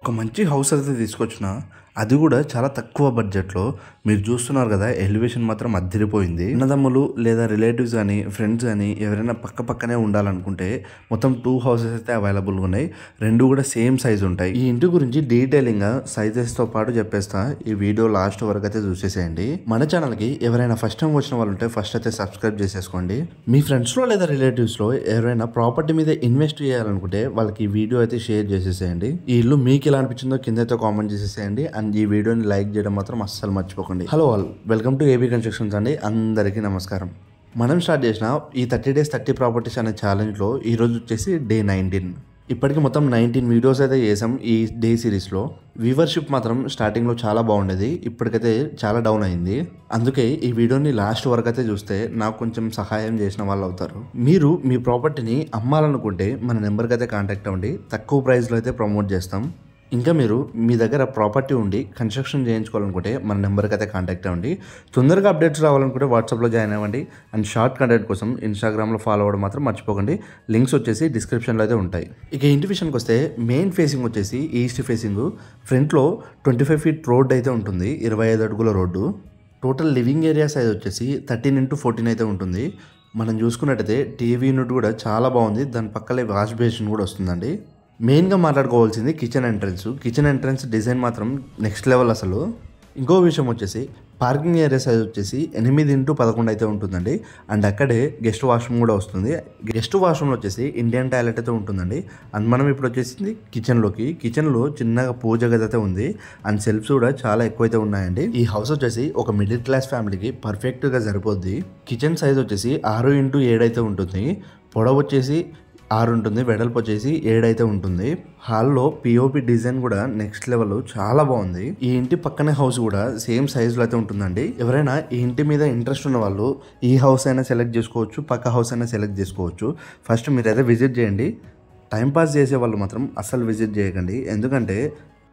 ఒక మంచి హౌస్ అయితే తీసుకొచ్చిన, అది కూడా చాలా తక్కువ బడ్జెట్లో. మీరు చూస్తున్నారు కదా, ఎలివేషన్ మాత్రం అద్దరిపోయింది. అన్నదమ్ములు లేదా రిలేటివ్స్ కానీ ఫ్రెండ్స్ కానీ ఎవరైనా పక్క పక్కనే ఉండాలనుకుంటే మొత్తం 2 హౌసెస్ అయితే అవైలబుల్గా ఉన్నాయి. రెండు కూడా సేమ్ సైజ్ ఉంటాయి. ఈ ఇంటి గురించి డీటెయిలింగ్గా సైజెస్తో పాటు చెప్పేస్తా. ఈ వీడియో లాస్ట్ వరకు అయితే చూసేసేయండి. మన ఛానల్కి ఎవరైనా ఫస్ట్ టైం వచ్చిన వాళ్ళు ఉంటే ఫస్ట్ అయితే సబ్స్క్రైబ్ చేసేసుకోండి. మీ ఫ్రెండ్స్లో లేదా రిలేటివ్స్లో ఎవరైనా ప్రాపర్టీ మీద ఇన్వెస్ట్ చేయాలనుకుంటే వాళ్ళకి ఈ వీడియో అయితే షేర్ చేసేసేయండి. ఈ ఇల్లు మీకు ఎలా అనిపించిందో కింద అయితే కామెంట్ చేసేసేయండి. అండ్ ఈ వీడియోని లైక్ చేయడం మాత్రం అస్సలు మర్చిపోకండి. Hello all, welcome to AB constructions అండి. అందరికీ నమస్కారం. మనం స్టార్ట్ చేసిన ఈ 30 days 30 ప్రాపర్టీస్ అనే ఛాలెంజ్లో ఈరోజు వచ్చేసి డే 19. ఇప్పటికి మొత్తం 19 వీడియోస్ అయితే చేసాం ఈ డే సిరీస్లో. వ్యూవర్షిప్ మాత్రం స్టార్టింగ్లో చాలా బాగుండేది, ఇప్పటికైతే చాలా డౌన్ అయింది. అందుకే ఈ వీడియోని లాస్ట్ వరకు అయితే చూస్తే నాకు కొంచెం సహాయం చేసిన వాళ్ళు అవుతారు. మీరు మీ ప్రాపర్టీని అమ్మాలనుకుంటే మన నెంబర్కి అయితే కాంటాక్ట్ అవ్వండి. తక్కువ ప్రైస్లో అయితే ప్రమోట్ చేస్తాం. ఇంకా మీరు మీ దగ్గర ప్రాపర్టీ ఉండి కన్స్ట్రక్షన్ చేయించుకోవాలనుకుంటే మన నెంబర్కి అయితే కాంటాక్ట్ అవ్వండి. తొందరగా అప్డేట్స్ రావాలనుకుంటే వాట్సాప్లో జాయిన్ అవ్వండి. అండ్ షార్ట్ కంటెంట్ కోసం ఇన్స్టాగ్రామ్లో ఫాలో అవ్వడం మాత్రం మర్చిపోకండి. లింక్స్ వచ్చేసి డిస్క్రిప్షన్లో అయితే ఉంటాయి. ఇక ఇంటి విషయానికి వస్తే మెయిన్ ఫేసింగ్ వచ్చేసి ఈస్ట్ ఫేసింగ్. ఫ్రంట్లో 25 feet రోడ్ అయితే ఉంటుంది, 25 అడుగుల road. Total living area size వచ్చేసి 13x14 అయితే ఉంటుంది. మనం చూసుకున్నట్టయితే టీవీ యూనిట్ కూడా చాలా బాగుంది. దాని పక్కలే వాష్ బేసిన్ కూడా వస్తుందండి. మెయిన్గా మాట్లాడుకోవాల్సింది కిచెన్ ఎంట్రన్స్ డిజైన్ మాత్రం నెక్స్ట్ లెవెల్ అసలు. ఇంకో విషయం వచ్చేసి పార్కింగ్ ఏరియా సైజ్ వచ్చేసి 8x11 అయితే ఉంటుందండి. అండ్ అక్కడే గెస్ట్ వాష్రూమ్ కూడా వస్తుంది. గెస్ట్ వాష్రూమ్లో వచ్చేసి ఇండియన్ టాయిలెట్ అయితే ఉంటుందండి. అండ్ మనం ఇప్పుడు వచ్చేసింది కిచెన్లో చిన్నగా పూజ గది అయితే ఉంది. అండ్ సెల్ఫ్స్ కూడా చాలా ఎక్కువైతే ఉన్నాయండి. ఈ హౌస్ వచ్చేసి ఒక మిడిల్ క్లాస్ ఫ్యామిలీకి పర్ఫెక్ట్గా సరిపోద్ది. కిచెన్ సైజ్ వచ్చేసి 6x7 అయితే ఉంటుంది. పొడవు వచ్చేసి 6 ఉంటుంది, వెడల్పు వచ్చేసి 7 అయితే ఉంటుంది. హాల్లో పిఓపి డిజైన్ కూడా నెక్స్ట్ లెవెల్, చాలా బాగుంది. ఈ ఇంటి పక్కనే హౌస్ కూడా సేమ్ సైజులో అయితే ఉంటుందండి. ఎవరైనా ఈ ఇంటి మీద ఇంట్రెస్ట్ ఉన్న వాళ్ళు ఈ హౌస్ అయినా సెలెక్ట్ చేసుకోవచ్చు, పక్క హౌస్ అయినా సెలెక్ట్ చేసుకోవచ్చు. ఫస్ట్ మీరైతే విజిట్ చేయండి. టైంపాస్ చేసే వాళ్ళు మాత్రం అస్సలు విజిట్ చేయకండి, ఎందుకంటే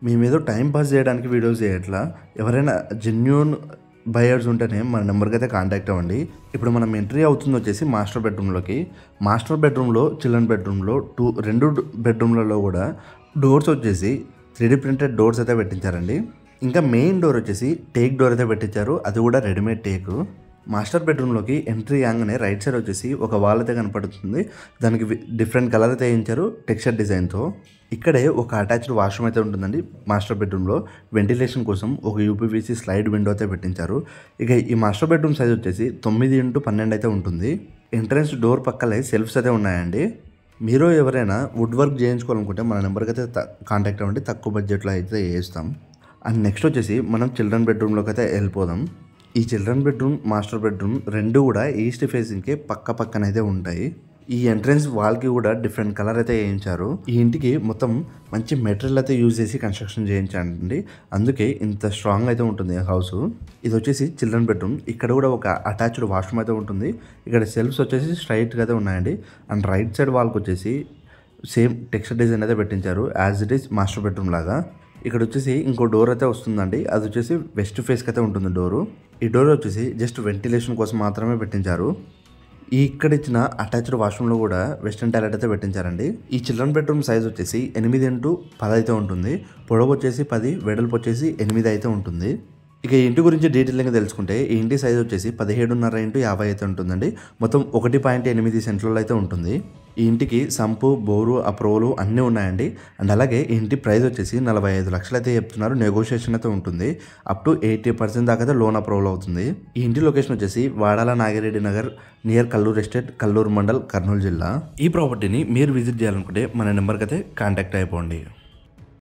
మేమేదో టైంపాస్ చేయడానికి వీడియోస్ చేయట్లా. ఎవరైనా జెన్యూన్ బయర్స్ ఉంటేనే మన నెంబర్కి అయితే కాంటాక్ట్ అవ్వండి. ఇప్పుడు మనం ఎంట్రీ అవుతుంది వచ్చేసి మాస్టర్ బెడ్రూమ్లో చిల్డ్రన్ బెడ్రూమ్లో 2 బెడ్రూమ్లలో కూడా డోర్స్ వచ్చేసి 3D ప్రింటెడ్ డోర్స్ అయితే పెట్టించారండి. ఇంకా మెయిన్ డోర్ వచ్చేసి టేక్ డోర్ అయితే పెట్టించారు, అది కూడా రెడీమేడ్ టేక్. మాస్టర్ బెడ్రూమ్లోకి ఎంట్రీ కాగానే రైట్ సైడ్ వచ్చేసి ఒక వాల్ అయితే కనపడుతుంది. దానికి డిఫరెంట్ కలర్ అయితే వేయించారు టెక్స్చర్ డిజైన్తో. ఇక్కడే ఒక అటాచ్డ్ వాష్రూమ్ అయితే ఉంటుందండి. మాస్టర్ బెడ్రూమ్లో వెంటిలేషన్ కోసం ఒక యూపీవీసీ స్లైడ్ విండో అయితే పెట్టించారు. ఇక ఈ మాస్టర్ బెడ్రూమ్ సైజ్ వచ్చేసి 9x12 అయితే ఉంటుంది. ఎంట్రన్స్ డోర్ పక్కలే సెల్ఫ్స్ అయితే ఉన్నాయండి. మీరు ఎవరైనా వుడ్ వర్క్ చేయించుకోవాలనుకుంటే మన నెంబర్కి అయితే కాంటాక్ట్ అవ్వండి. తక్కువ బడ్జెట్లో అయితే చేస్తాం. అండ్ నెక్స్ట్ వచ్చేసి మనం చిల్డ్రన్ బెడ్రూమ్లోకి అయితే వెళ్ళిపోదాం. ఈ చిల్డ్రన్ బెడ్రూమ్ మాస్టర్ బెడ్రూమ్ రెండు కూడా ఈస్ట్ ఫేసింగ్కి పక్కనైతే ఉంటాయి. ఈ ఎంట్రన్స్ వాల్కి కూడా డిఫరెంట్ కలర్ అయితే వేయించారు. ఈ ఇంటికి మొత్తం మంచి మెటీరియల్ అయితే యూజ్ చేసి కన్స్ట్రక్షన్ చేయించండి, అందుకే ఇంత స్ట్రాంగ్ అయితే ఉంటుంది హౌస్. ఇది వచ్చేసి చిల్డ్రన్ బెడ్రూమ్. ఇక్కడ కూడా ఒక అటాచ్డ్ వాష్రూమ్ అయితే ఉంటుంది. ఇక్కడ సెల్ఫ్స్ వచ్చేసి స్ట్రైట్గా అయితే ఉన్నాయండి. అండ్ రైట్ సైడ్ వాల్కి వచ్చేసి సేమ్ టెక్స్చర్ డిజైన్ అయితే పెట్టించారు, as it is master bedroom లాగా. ఇక్కడ వచ్చేసి ఇంకో డోర్ అయితే వస్తుందండి, అది వచ్చేసి వెస్ట్ ఫేస్కి అయితే ఉంటుంది డోరు. ఈ డోర్ వచ్చేసి జస్ట్ వెంటిలేషన్ కోసం మాత్రమే పెట్టించారు. ఈ ఇక్కడ ఇచ్చిన అటాచ్డ్ వాష్రూమ్లో కూడా వెస్టర్న్ టాయిలెట్ అయితే పెట్టించారండి. ఈ చిల్డ్రన్ బెడ్రూమ్ సైజ్ వచ్చేసి 8x10 అయితే ఉంటుంది. పొడవు వచ్చేసి 10, వెడల్పు వచ్చేసి 8 అయితే ఉంటుంది. ఇక ఈ ఇంటి గురించి డీటెయిల్గా తెలుసుకుంటే ఈ ఇంటి సైజ్ వచ్చేసి 17.5x50 అయితే ఉంటుందండి. మొత్తం 1.8 సెంట్లలో అయితే ఉంటుంది. ఈ ఇంటికి సంపు, బోరు, అప్రూవల్ అన్నీ ఉన్నాయండి. అండ్ అలాగే ఈ ఇంటి ప్రైస్ వచ్చేసి 45 లక్షలు అయితే చెప్తున్నారు. నెగోషియేషన్ అయితే ఉంటుంది. అప్ టు 80% దాకా అయితే లోన్ అప్రూవల్ అవుతుంది. ఈ ఇంటి లొకేషన్ వచ్చేసి వాడాల నాగిరెడ్డి నగర్, నియర్ కల్లూరు ఎస్టేట్, కల్లూరు మండల్, కర్నూలు జిల్లా. ఈ ప్రాపర్టీని మీరు విజిట్ చేయాలనుకుంటే మన నెంబర్కి అయితే కాంటాక్ట్ అయిపోండి.